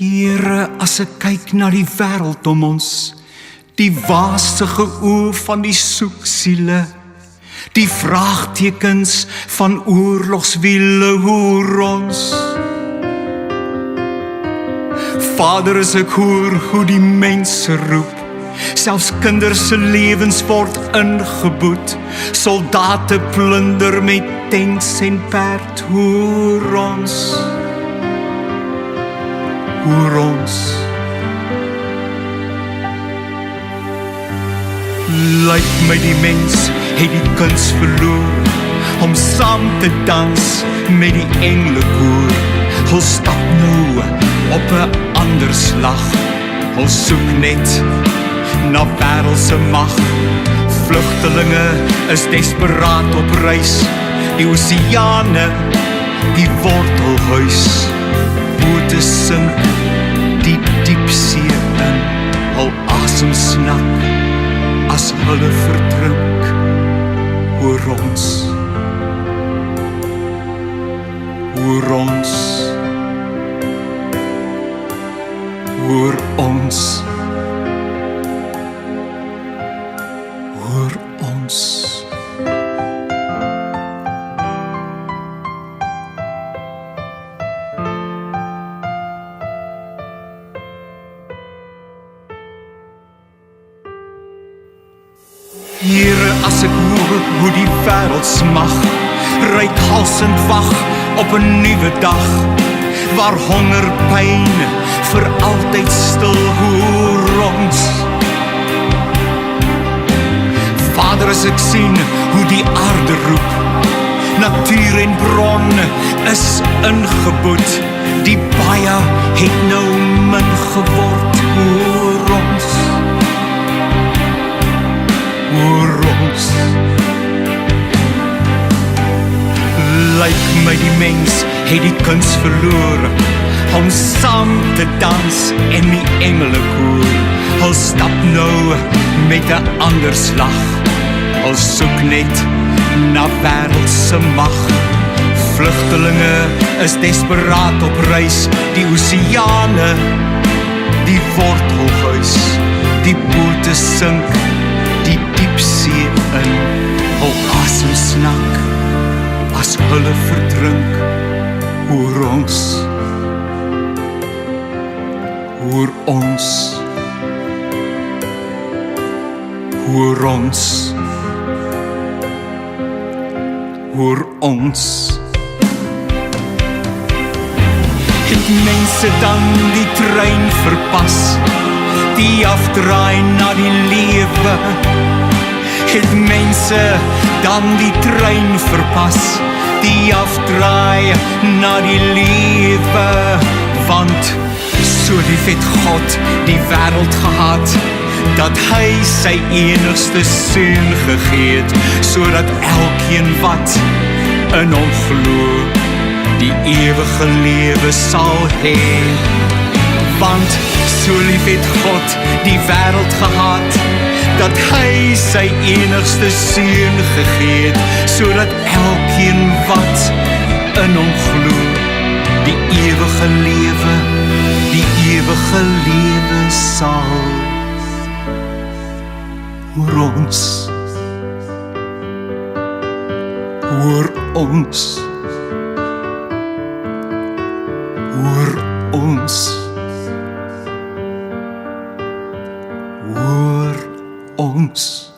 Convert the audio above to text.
Here, as ek kyk na die wêreld om ons, die wasige oë van die soeksiele, die vraagtekens van oorlogswiele hoor ons. Vader, as ek hoor hoe die mense roep, selfs kinders se lewens word ingeboet, soldate plunder met tents en perd, hoor ons. Hoor ons. Lyk my die mens het die kuns verloor om saam te dans met die engelekoor. Hulle stap nou op 'n ander slag. Hulle soek net na wêreldse mag. Vlugtelinge is desperaat op reis. Die oseane, die wortelhuis. Bote sink die diepsee in. Hul asem snak as hulle verdrink. Hoor ons. Hoor ons. Hoor ons. Hoor ons. Here, as ek hoor hoe die wêreld smag, reikhalsend wag op 'n nuwe dag, waar honger, pyn vir altyd stil, hoor ons. Vader, as ek sien hoe die aarde roep, natuur en bron is ingeboet, die baie het nou min geword, hoor ons. Hoor ons. Lyk my die mens het die kuns verloor om saam te dans en die engelekoor. Hulle stap nou met 'n ander slag. Hulle soek net na wêreldse mag. Vlugtelinge is desperaat op reis. Die oseane, die wortelhuis, die bote sink die diepsee in. Hul asem snak as hulle verdrink. Hoor ons. Hoor ons. Hoor ons. Hoor ons. Het mense dan die trein verpas, die afdraai na die lewe? Het mense dan die trein verpas, die afdraai na die lewe? Want so lief het God die wêreld gehad, dat hy sy enigste seun gegee het, sodat elkeen wat in hom glo, die ewige lewe sal hê. Want so lief het God die wêreld gehad, dat hy sy enigste seun gegee het, sodat elkeen wat in hom glo, die ewige lewe sal. Hoor ons. Hoor ons. Hoor ons. Hoor ons.